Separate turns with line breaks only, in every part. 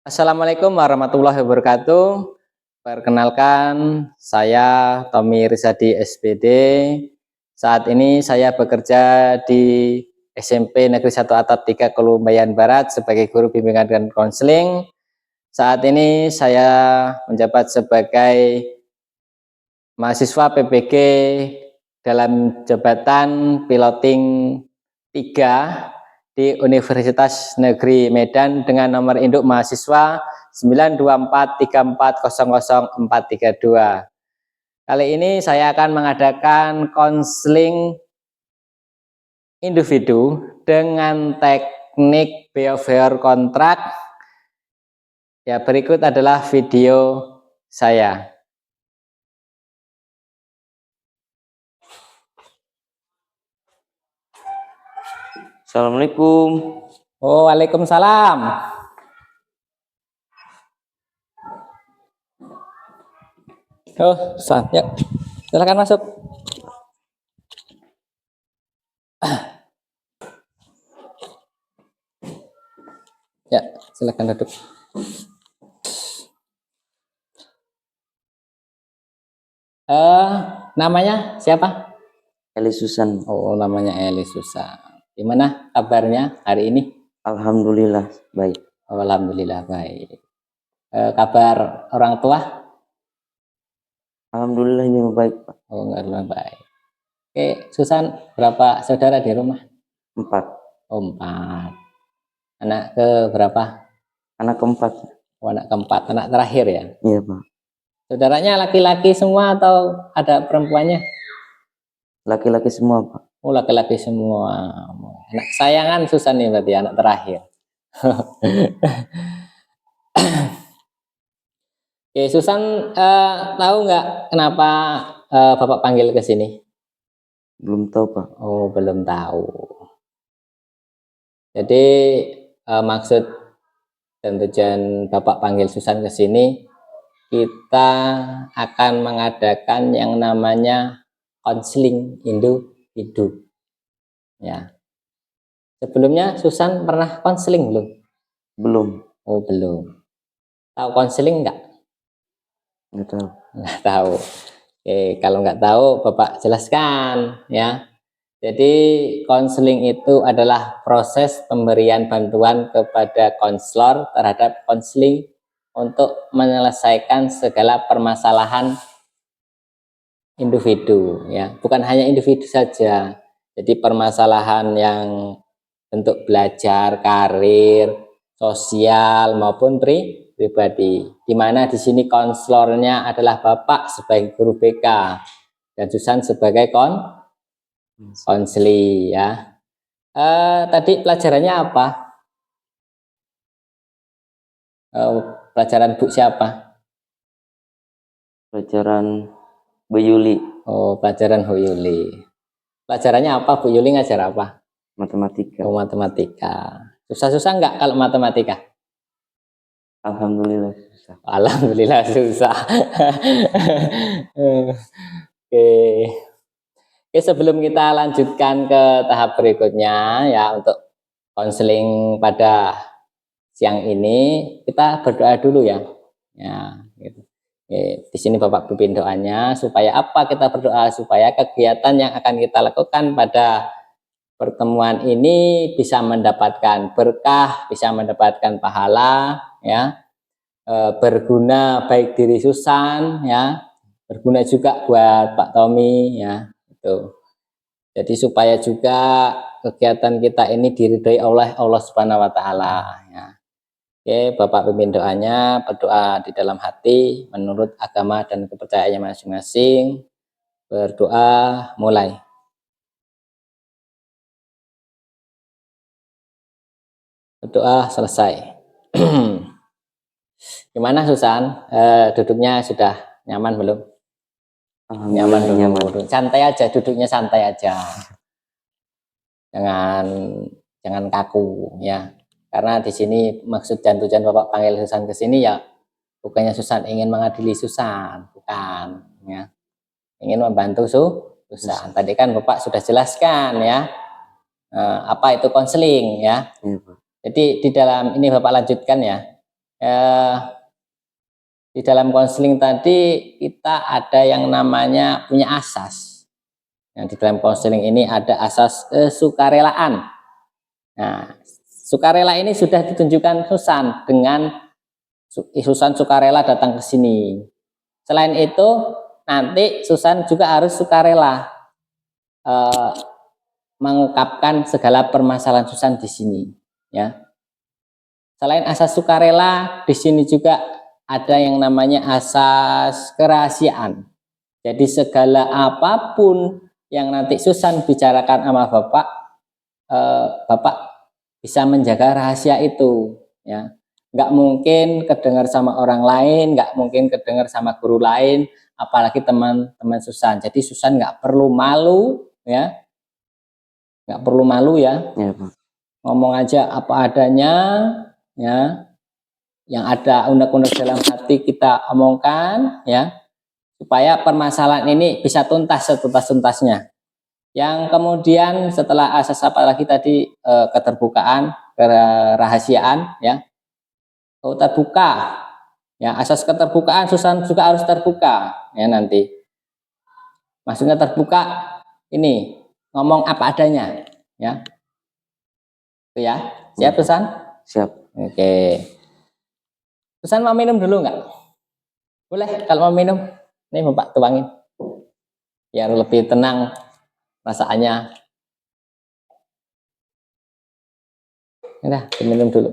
Assalamualaikum warahmatullahi wabarakatuh. Perkenalkan, saya Tommy Rizadi SPD. Saat ini saya bekerja di SMP Negeri 1 Atap 3 Kolumbayan Barat sebagai guru bimbingan dan konseling. Saat ini saya menjabat sebagai mahasiswa PPG dalam jabatan piloting 3 di Universitas Negeri Medan dengan nomor induk mahasiswa 92434000432. Kali ini saya akan mengadakan konseling individu dengan teknik behavior contract. Ya, berikut adalah video saya.
Assalamualaikum.
Oh, waalaikumsalam. Oh, ya. Silakan masuk. Ya, silakan duduk. Namanya siapa?
Eli Susan.
Oh, namanya Eli Susan. Gimana kabarnya hari ini?
Alhamdulillah baik.
Oh, alhamdulillah baik. Kabar orang tua?
Alhamdulillah ini baik, Pak.
Oh, alhamdulillah baik. Oke, Susan, berapa saudara di rumah?
4.
Oh, 4. Anak ke berapa?
Anak keempat.
Oh, anak keempat, anak terakhir ya?
Iya, Pak.
Saudaranya laki-laki semua atau ada perempuannya?
Laki-laki semua, Pak.
Oh, laki-laki semua. Anak kesayangan Susan nih berarti anak terakhir. Oke, Susan, tahu nggak kenapa Bapak panggil ke sini?
Belum tahu, Pak.
Oh, belum tahu. Jadi maksud dan tujuan Bapak panggil Susan ke sini, kita akan mengadakan yang namanya konseling individu. Ya. Sebelumnya Susan pernah konseling belum?
Belum.
Oh, belum. Tahu konseling nggak?
Nggak tahu.
Nggak tahu. Oke, kalau nggak tahu Bapak jelaskan ya. Jadi konseling itu adalah proses pemberian bantuan kepada konselor terhadap konseling untuk menyelesaikan segala permasalahan individu ya. Bukan hanya individu saja. Jadi permasalahan yang bentuk belajar, karir, sosial maupun pribadi. Di mana di sini konselornya adalah Bapak sebagai guru BK dan Susan sebagai konseli ya. Tadi pelajarannya apa? Pelajaran Bu siapa?
Pelajaran Bu Yuli.
Oh, pelajaran Bu Yuli. Pelajarannya apa? Bu Yuli ngajar apa?
Matematika.
Oh, matematika. Susah-susah nggak kalau matematika?
Alhamdulillah susah.
Alhamdulillah susah. Oke. Oke, sebelum kita lanjutkan ke tahap berikutnya ya untuk konseling pada siang ini, kita berdoa dulu ya. Ya, gitu. Oke, di sini Bapak pimpin doanya supaya apa kita berdoa supaya kegiatan yang akan kita lakukan pada pertemuan ini bisa mendapatkan berkah, bisa mendapatkan pahala ya. Berguna baik diri Susan ya, berguna juga buat Pak Tommy ya, itu. Jadi supaya juga kegiatan kita ini diridhoi oleh Allah Subhanahu wa taala ya. Oke, Bapak pimpin doanya, berdoa di dalam hati menurut agama dan kepercayaannya masing-masing. Berdoa mulai. Berdoa selesai. Gimana Susan? Duduknya sudah nyaman belum? Nyaman dulu.
Nyaman.
Santai aja, duduknya santai aja. Jangan kaku ya. Karena di sini maksud dan tujuan Bapak panggil Susan ke sini ya bukannya Susan ingin mengadili Susan, bukan ya. Ingin membantu Susan. Tadi kan Bapak sudah jelaskan ya. Apa itu konseling ya.
Iya, Pak.
Jadi di dalam ini Bapak lanjutkan ya. di dalam konseling tadi kita ada yang namanya punya asas. Di dalam konseling ini ada asas kesukarelaan. Nah, sukarela ini sudah ditunjukkan Susan dengan Susan sukarela datang ke sini. Selain itu, nanti Susan juga harus sukarela mengungkapkan segala permasalahan Susan di sini, ya. Selain asas sukarela, di sini juga ada yang namanya asas kerahasiaan. Jadi segala apapun yang nanti Susan bicarakan sama Bapak, Bapak bisa menjaga rahasia itu, ya. Nggak mungkin kedengar sama orang lain, nggak mungkin kedengar sama guru lain, apalagi teman-teman Susan. Jadi Susan nggak perlu malu, ya, nggak perlu malu ya.
Ya, Pak.
Ngomong aja apa adanya, ya. Yang ada unek-unek dalam hati kita omongkan, ya, supaya permasalahan ini bisa tuntas setuntas-tuntasnya. Yang kemudian setelah asas apa lagi tadi, keterbukaan, kerahasiaan, ya, terbuka, ya, asas keterbukaan Susan juga harus terbuka, ya, nanti maksudnya terbuka ini ngomong apa adanya, ya, itu ya. Siap Susan?
Siap.
Oke. Susan mau minum dulu nggak? Boleh kalau mau minum, ini Bapak tuangin biar lebih tenang perasaannya. Udah, diminum dulu.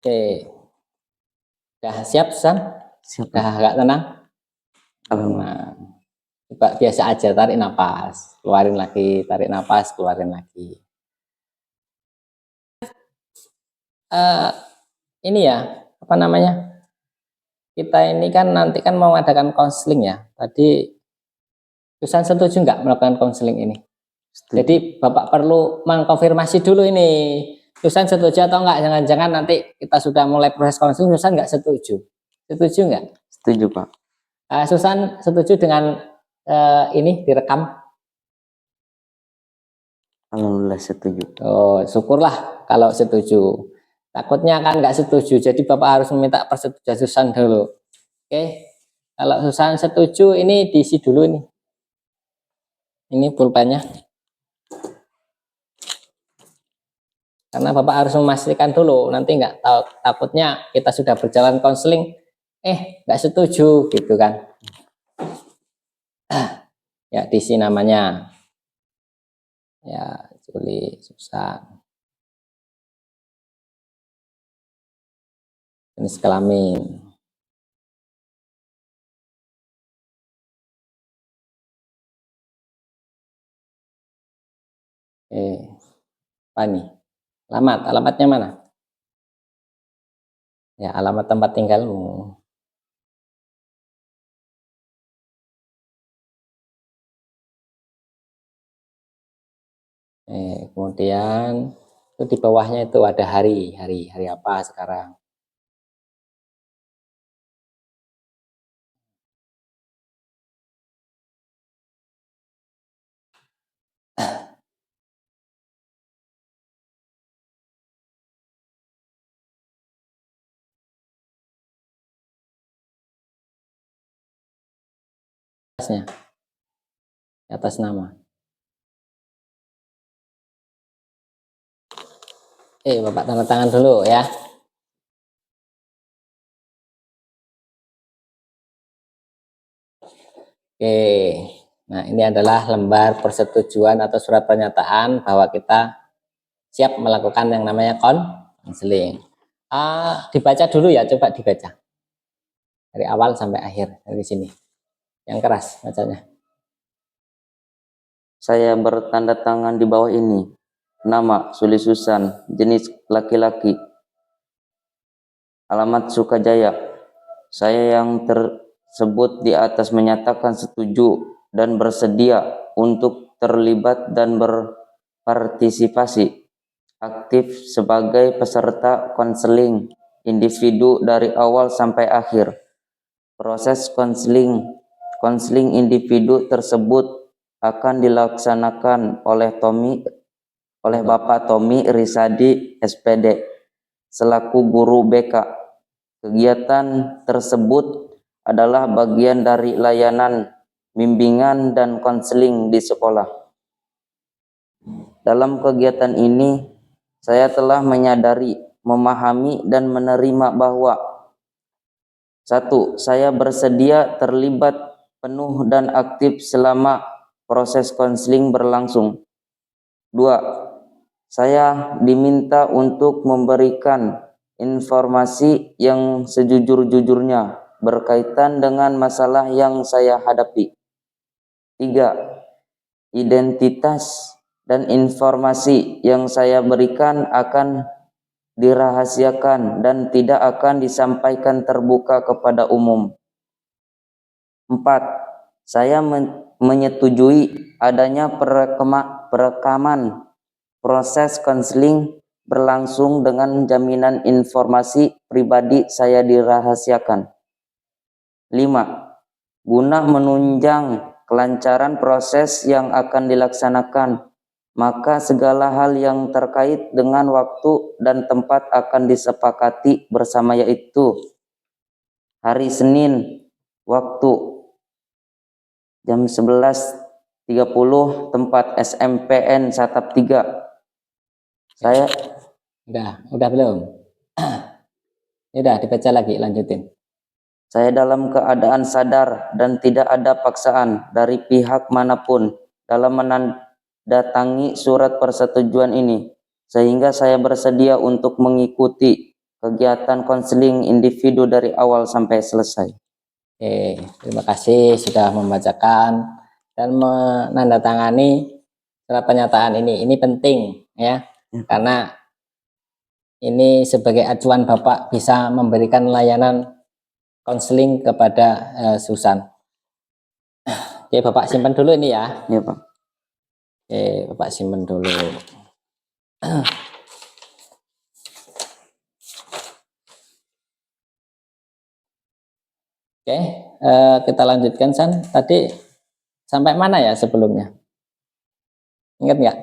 Oke. Udah siap, Susan?
Siap.
Udah agak tenang?
Alhamdulillah.
Nah, coba biasa aja, tarik nafas, keluarin lagi, tarik nafas, keluarin lagi. Ini ya, apa namanya? Kita ini kan nanti kan mau mengadakan konseling ya. Tadi Susan setuju nggak melakukan konseling ini?
Setuju.
Jadi Bapak perlu mengkonfirmasi dulu ini. Susan setuju atau enggak? Jangan-jangan nanti kita sudah mulai proses konseling, Susan nggak setuju. Setuju nggak?
Setuju, Pak.
Susan setuju dengan ini direkam?
Alhamdulillah setuju.
Oh, syukurlah kalau setuju. Takutnya kan nggak setuju, jadi Bapak harus meminta persetujuan Susan dulu. Oke, kalau Susan setuju, ini diisi dulu ini. Ini pulpennya. Karena Bapak harus memastikan dulu, nanti nggak tahu, takutnya kita sudah berjalan konseling, nggak setuju gitu kan. Ya, diisi namanya. Ya, Juli, Susan. Jenis kelamin. Apa nih? Alamatnya mana? Ya, alamat tempat tinggalmu. Kemudian itu di bawahnya itu ada hari apa sekarang. Atasnya, di atas nama. Bapak tanda tangan dulu ya. Oke, nah ini adalah lembar persetujuan atau surat pernyataan bahwa kita siap melakukan yang namanya konseling. Dibaca dulu ya, coba dibaca dari awal sampai akhir dari sini. Yang keras bacanya.
Saya bertanda tangan di bawah ini. Nama Suli Susan, jenis laki-laki. Alamat Sukajaya. Saya yang tersebut di atas menyatakan setuju dan bersedia untuk terlibat dan berpartisipasi aktif sebagai peserta konseling individu dari awal sampai akhir. Proses konseling individu tersebut akan dilaksanakan oleh Bapak Tommy Risadi SPD selaku guru BK. Kegiatan tersebut adalah bagian dari layanan bimbingan dan konseling di sekolah. Dalam kegiatan ini, saya telah menyadari, memahami, dan menerima bahwa 1. Saya bersedia terlibat penuh dan aktif selama proses konseling berlangsung. 2. Saya diminta untuk memberikan informasi yang sejujur-jujurnya berkaitan dengan masalah yang saya hadapi. 3. Identitas dan informasi yang saya berikan akan dirahasiakan dan tidak akan disampaikan terbuka kepada umum. 4. Saya menyetujui adanya perekaman proses konseling berlangsung dengan jaminan informasi pribadi saya dirahasiakan. 5. Guna menunjang kelancaran proses yang akan dilaksanakan, maka segala hal yang terkait dengan waktu dan tempat akan disepakati bersama, yaitu hari Senin waktu jam 11.30 tempat SMPN Satap 3. Saya
Udah belum? Udah dibaca lagi, lanjutin.
Saya dalam keadaan sadar dan tidak ada paksaan dari pihak manapun dalam menandatangi surat persetujuan ini, sehingga saya bersedia untuk mengikuti kegiatan konseling individu dari awal sampai selesai.
Oke, terima kasih sudah membacakan dan menandatangani surat pernyataan ini. Ini penting ya, karena ini sebagai acuan Bapak bisa memberikan layanan konseling kepada Susan. Oke, Bapak simpan dulu ini ya.
Ya, Pak.
Oke, Bapak simpan dulu. Oke, kita lanjutkan, San. Tadi sampai mana ya sebelumnya? Ingat nggak?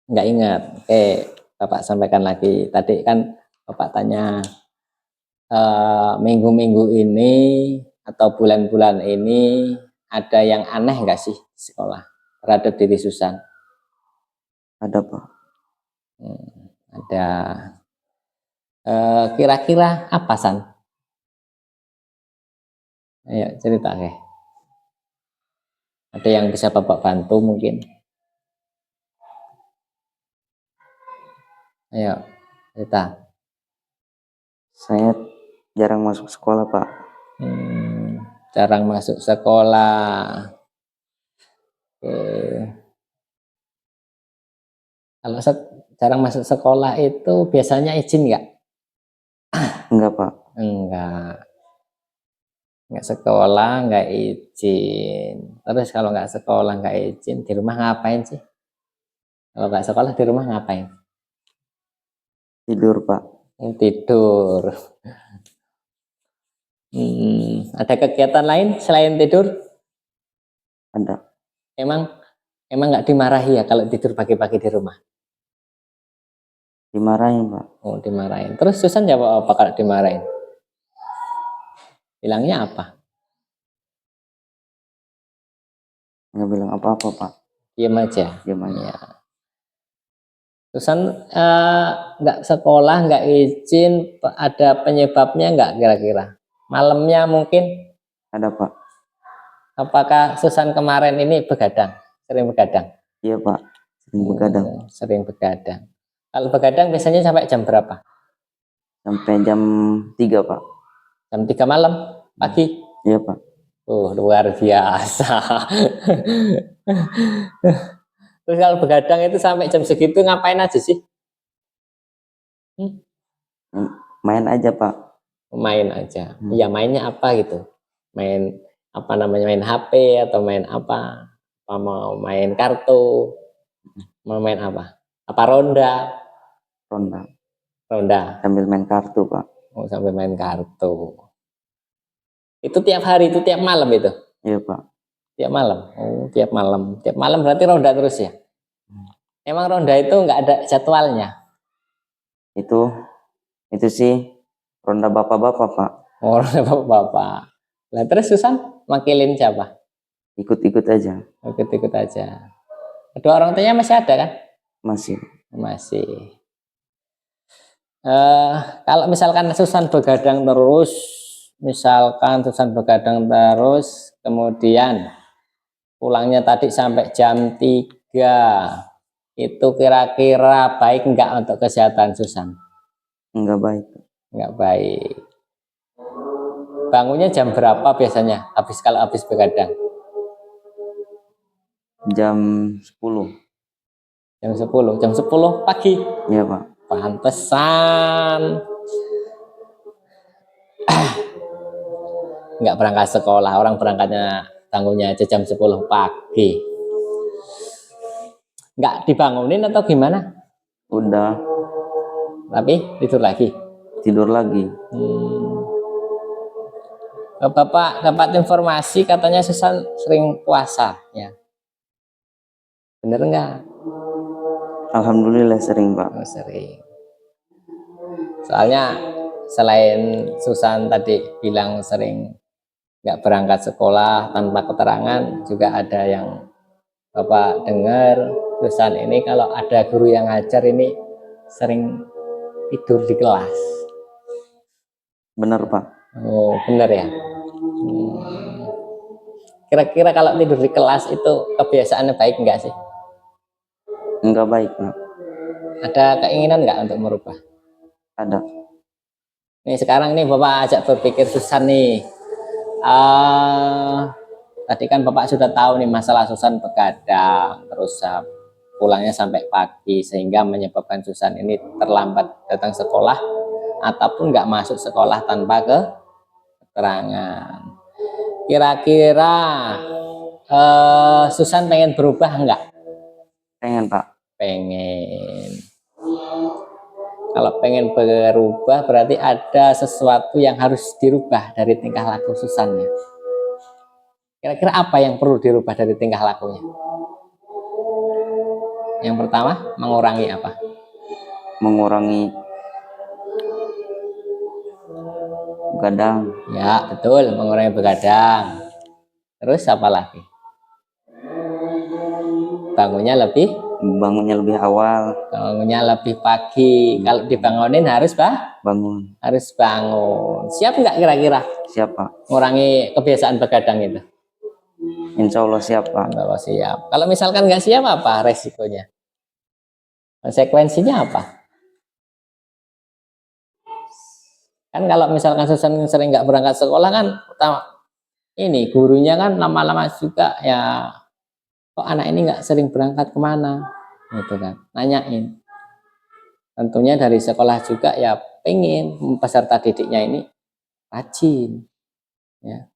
Nggak ingat. Oke, Bapak sampaikan lagi. Tadi kan Bapak tanya minggu-minggu ini atau bulan-bulan ini ada yang aneh nggak sih di sekolah terhadap diri Susan?
Ada, Pak.
Ada. Kira-kira apa, San? Ayo cerita, oke. Ada yang bisa Bapak bantu mungkin? Ayo cerita.
Saya jarang masuk sekolah, Pak.
Jarang masuk sekolah. Oke. Kalau jarang masuk sekolah itu biasanya izin nggak?
Enggak, Pak.
Nggak sekolah, nggak izin. Terus kalau nggak sekolah, nggak izin, di rumah ngapain sih? Kalau nggak sekolah, di rumah ngapain?
Tidur, Pak.
Tidur. Ada kegiatan lain selain tidur?
Ada.
Emang nggak dimarahi ya kalau tidur pagi-pagi di rumah?
Dimarahin, Pak.
Oh, dimarahin. Terus Susan jawab apa kalau dimarahin? Bilangnya apa?
Nggak bilang apa-apa, Pak.
Diam aja.
Diam aja.
Ya. Susan nggak sekolah, nggak izin, ada penyebabnya nggak kira-kira? Malamnya mungkin?
Ada, Pak.
Apakah Susan kemarin ini begadang? Sering begadang?
Iya, Pak. Sering begadang.
Sering begadang. Kalau begadang biasanya sampai jam berapa?
Sampai jam 3, Pak.
Jam 3 malam? Pagi?
Iya, Pak.
Luar biasa. Terus kalau begadang itu sampai jam segitu ngapain aja sih?
Main aja, Pak.
Main aja. Ya mainnya apa gitu? Main apa namanya? Main HP atau main apa? Apa mau main kartu? Mau main apa? Apa ronda?
Ronda.
Ronda.
Sambil main kartu, Pak.
Oh, sampai main kartu. Itu tiap hari, itu tiap malam itu?
Iya Pak.
Tiap malam? Oh, tiap malam. Tiap malam berarti ronda terus ya? Emang ronda itu nggak ada jadwalnya?
Itu sih ronda bapak-bapak Pak.
Oh, ronda bapak-bapak. Nah, terus Susan makilin siapa?
Ikut-ikut aja.
Ikut-ikut aja. Kedua orang tuanya masih ada kan?
Masih.
Masih. Kalau misalkan Susan begadang terus, kemudian pulangnya tadi sampai jam 3, itu kira-kira baik enggak untuk kesehatan Susan?
Enggak baik.
Enggak baik. Bangunnya jam berapa biasanya kalau habis begadang?
Jam 10.
Jam 10 pagi?
Iya Pak.
Pantesan nggak berangkat sekolah, orang berangkatnya bangunnya aja jam 10 pagi. Nggak dibangunin atau gimana?
Udah
Tapi tidur lagi.
tidur lagi.
Bapak dapat informasi katanya Susan sering puasa ya, bener nggak?
Alhamdulillah sering Pak.
Oh, sering. Soalnya selain Susan tadi bilang sering nggak berangkat sekolah tanpa keterangan, juga ada yang Bapak dengar Susan ini kalau ada guru yang ngajar ini sering tidur di kelas.
Benar Pak.
Oh, bener ya. Kira-kira kalau tidur di kelas itu kebiasaannya baik nggak sih?
Enggak baik Pak.
Ada keinginan nggak untuk merubah?
Ada.
Nih sekarang nih Bapak ajak berpikir Susan nih. Tadi kan Bapak sudah tahu nih masalah Susan begadang, terus pulangnya sampai pagi sehingga menyebabkan Susan ini terlambat datang sekolah ataupun nggak masuk sekolah tanpa keterangan. Kira-kira Susan pengen berubah nggak?
Pengen Pak.
Pengen. Kalau pengen berubah berarti ada sesuatu yang harus dirubah dari tingkah laku Susannya. Kira-kira apa yang perlu dirubah dari tingkah lakunya? Yang pertama, mengurangi apa?
Mengurangi begadang.
Ya, betul, mengurangi begadang. Terus apa lagi? Bangunnya lebih
awal.
Bangunnya lebih pagi. Kalau dibangunin harus
Bangun.
harus bangun. Siap nggak kira-kira?
Siap Pak.
Mengurangi kebiasaan begadang itu?
Insya Allah siap Pak.
Kalau siap. Kalau misalkan nggak siap apa resikonya? Konsekuensinya apa? Kan kalau misalkan Susan sering nggak berangkat sekolah kan pertama ini gurunya kan lama-lama juga ya, kok anak ini nggak sering berangkat kemana gitu kan, nanyain. Tentunya dari sekolah juga ya pengen peserta didiknya ini rajin ya.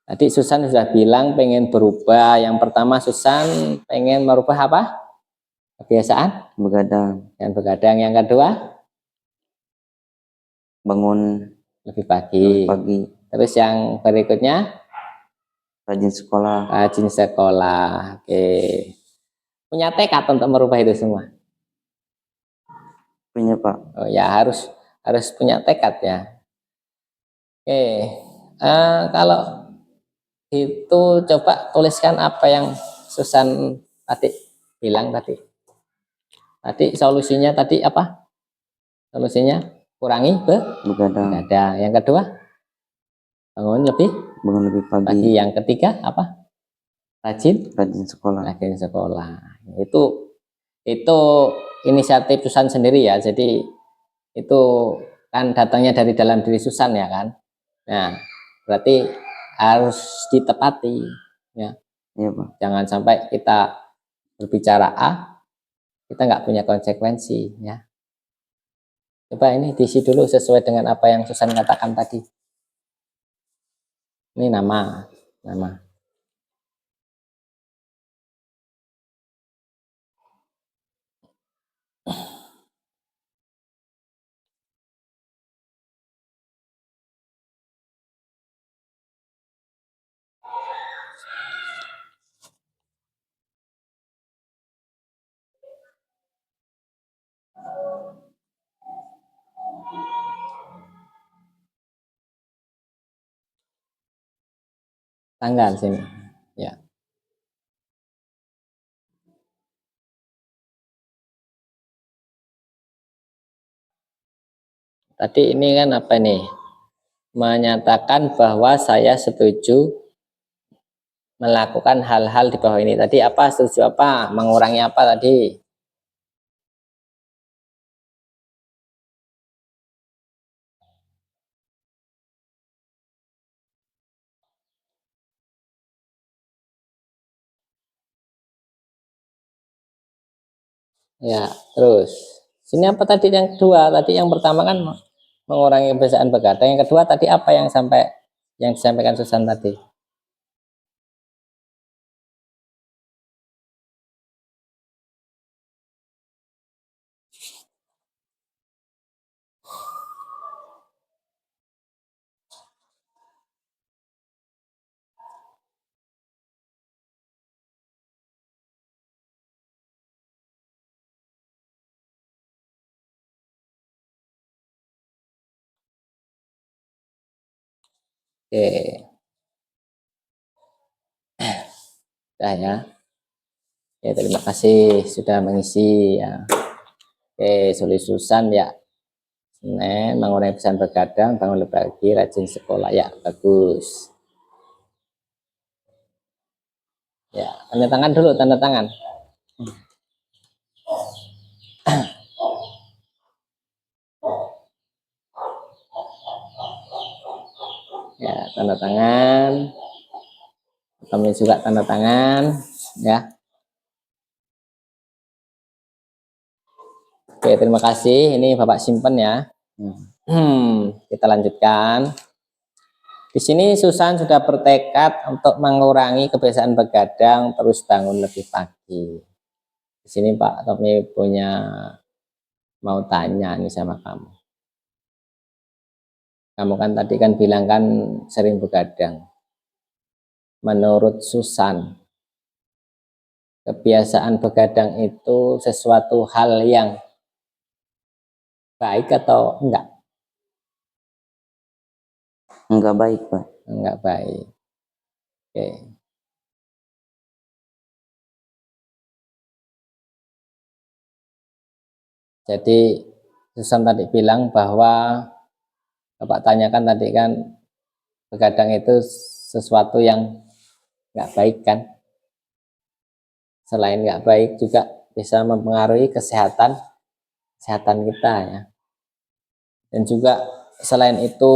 Tadi Susan sudah bilang pengen berubah. Yang pertama Susan pengen merubah apa? Kebiasaan
Begadang.
dan begadang. Yang kedua
Bangun
lebih pagi. Terus yang berikutnya
rajin sekolah.
rajin sekolah. Oke. Punya tekad untuk merubah itu semua?
Punya Pak.
Oh ya, harus punya tekad ya. Oke. Kalau itu coba tuliskan apa yang Susan tadi bilang tadi. Tadi solusinya tadi apa? Solusinya kurangi
Begadang.
Yang kedua bangun lebih pagi. Yang ketiga apa? Rajin
sekolah.
Rajin sekolah. Itu inisiatif Susan sendiri ya. Jadi itu kan datangnya dari dalam diri Susan ya kan. Nah, berarti harus ditepati ya.
Iya Pak.
Jangan sampai kita berbicara A, kita nggak punya konsekuensi ya. Coba ini diisi dulu sesuai dengan apa yang Susan katakan tadi. Ini nama. tanggal sini. Ya. Tadi ini kan apa nih? Menyatakan bahwa saya setuju melakukan hal-hal di bawah ini. Tadi apa? Setuju apa? Mengurangi apa tadi? Ya, terus. Sini apa tadi yang kedua? Tadi yang pertama kan mengurangi kebiasaan begadang. Yang kedua tadi apa yang disampaikan Susan tadi? Oke, dah ya. Ya, terima kasih sudah mengisi ya. Oke, solusi Susan ya. Senin, mengurangi kebiasaan begadang, bangun lebih pagi, rajin sekolah. Ya, bagus. Ya, tanda tangan dulu, tanda tangan. Ya, tanda tangan. Kami juga tanda tangan ya. Oke, terima kasih. Ini Bapak simpen ya. Kita lanjutkan. Di sini Susan sudah bertekad untuk mengurangi kebiasaan begadang, terus bangun lebih pagi. Di sini Pak Tommy punya mau tanya nih sama kamu. Kamu kan tadi kan bilang kan sering begadang. Menurut Susan, kebiasaan begadang itu sesuatu hal yang baik atau enggak?
Enggak baik, Pak.
Enggak baik. Oke. Jadi Susan tadi bilang bahwa Bapak tanyakan tadi kan begadang itu sesuatu yang nggak baik kan. Selain nggak baik juga bisa mempengaruhi kesehatan kita ya. Dan juga selain itu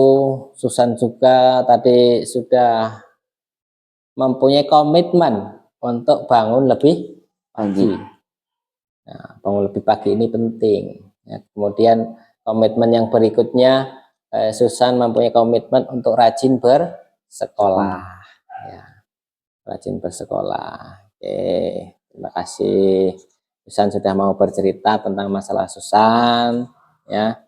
Susan juga tadi sudah mempunyai komitmen untuk bangun lebih pagi. Nah, bangun lebih pagi ini penting. Ya, kemudian komitmen yang berikutnya, Susan mempunyai komitmen untuk rajin bersekolah. Ya, rajin bersekolah. Oke, terima kasih. Susan sudah mau bercerita tentang masalah Susan. Ya,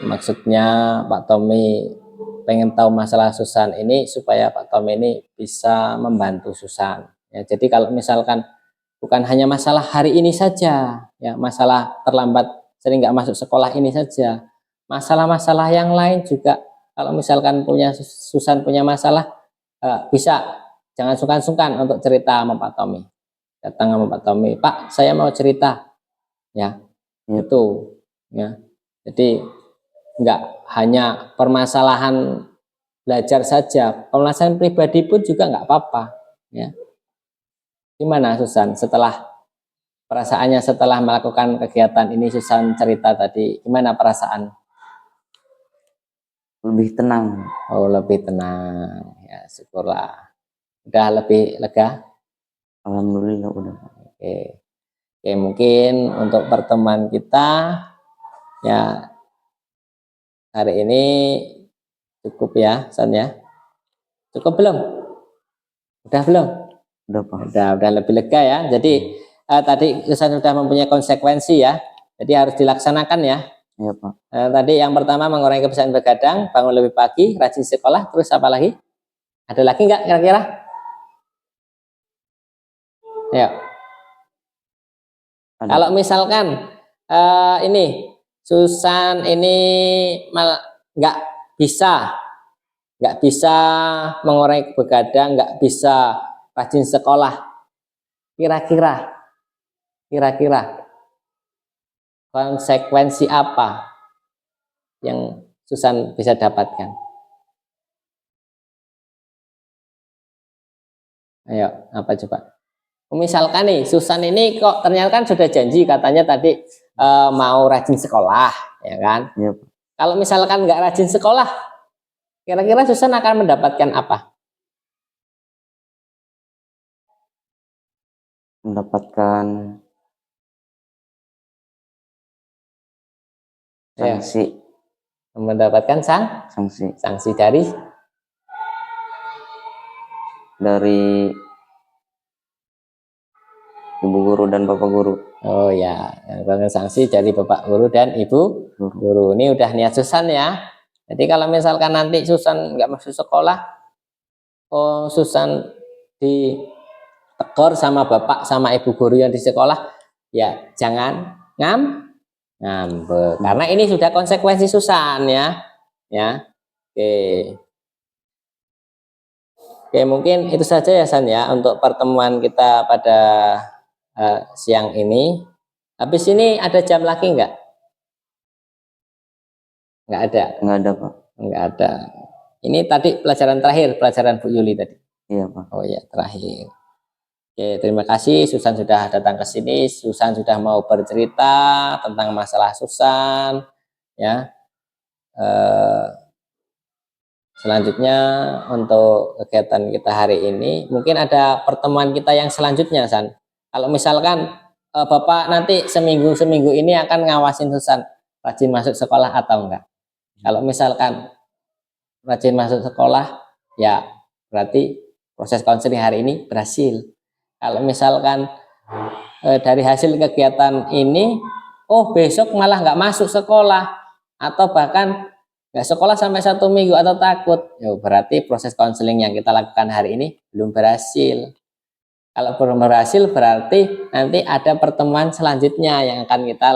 maksudnya Pak Tommy pengen tahu masalah Susan ini supaya Pak Tommy ini bisa membantu Susan. Ya, jadi kalau misalkan bukan hanya masalah hari ini saja, ya masalah terlambat sering nggak masuk sekolah ini saja, masalah-masalah yang lain juga. Kalau misalkan Susan punya masalah, bisa jangan sungkan-sungkan untuk cerita sama Pak Tommy. Datang sama Pak Tommy, Pak saya mau cerita, ya itu, ya. Jadi nggak hanya permasalahan belajar saja, permasalahan pribadi pun juga nggak apa-apa, ya. Gimana Susan setelah perasaannya setelah melakukan kegiatan ini? Susan cerita tadi, gimana perasaan?
Lebih tenang.
Oh, lebih tenang. Ya, syukurlah. Udah lebih lega?
Alhamdulillah udah.
Oke. Oke, mungkin untuk pertemuan kita ya hari ini cukup ya, San ya. Cukup belum? Udah belum?
Udah, Pak.
Udah lebih lega ya. Jadi tadi Susan sudah mempunyai konsekuensi ya. Jadi harus dilaksanakan ya.
Iya, Pak.
Tadi yang pertama mengurangi kebiasaan begadang, bangun lebih pagi, rajin sekolah, terus apa lagi? Ada lagi nggak kira-kira? Ya.
Ada.
Kalau misalkan ini Susan ini nggak bisa nggak bisa mengurangi begadang, nggak bisa rajin sekolah. Kira-kira konsekuensi apa yang Susan bisa dapatkan? Ayo, apa coba? Misalkan nih, Susan ini kok ternyata kan sudah janji katanya tadi mau rajin sekolah, ya kan?
Iya, Pak.
Kalau misalkan nggak rajin sekolah, kira-kira Susan akan mendapatkan apa?
Mendapatkan
Ya,
sanksi,
mendapatkan sanksi
dari ibu guru dan bapak guru.
oh ya, sanksi dari bapak guru dan ibu guru. Ini udah niat Susan ya. Jadi kalau misalkan nanti Susan nggak masuk sekolah, oh Susan ditegur sama bapak sama ibu guru yang di sekolah, ya jangan ngambek, karena ini sudah konsekuensi Susan ya. Oke. Oke, mungkin itu saja ya San ya untuk pertemuan kita pada siang ini. Habis ini ada jam lagi nggak? Nggak ada.
Nggak ada, Pak.
Nggak ada. Ini tadi pelajaran terakhir, pelajaran Bu Yuli tadi.
Iya, Pak.
Oh ya, terakhir. Oke, terima kasih Susan sudah datang ke sini. Susan sudah mau bercerita tentang masalah Susan ya. Selanjutnya untuk kegiatan kita hari ini, mungkin ada pertemuan kita yang selanjutnya, San. Kalau misalkan Bapak nanti seminggu ini akan ngawasin Susan rajin masuk sekolah atau enggak. Kalau misalkan rajin masuk sekolah, ya berarti proses konseling hari ini berhasil. Kalau misalkan dari hasil kegiatan ini, oh besok malah nggak masuk sekolah, atau bahkan nggak sekolah sampai 1 minggu atau takut, ya berarti proses konseling yang kita lakukan hari ini belum berhasil. Kalau belum berhasil berarti nanti ada pertemuan selanjutnya yang akan kita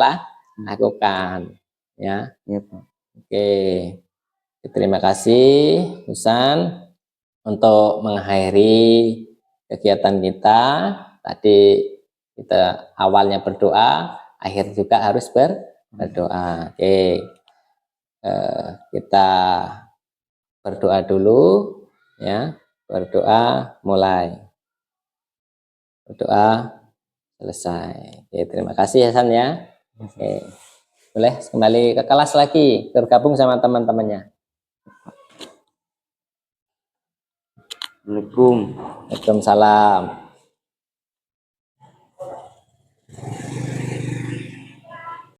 lakukan ya.
Iya, Pak.
Oke, terima kasih Susan untuk mengakhiri kegiatan kita. Tadi kita awalnya berdoa, akhir juga harus berdoa. Oke. Kita berdoa dulu ya, berdoa mulai, berdoa selesai. Oke, terima kasih ya San ya. Oke, boleh kembali ke kelas lagi, bergabung sama teman-temannya.
Assalamualaikum.
Waalaikumsalam.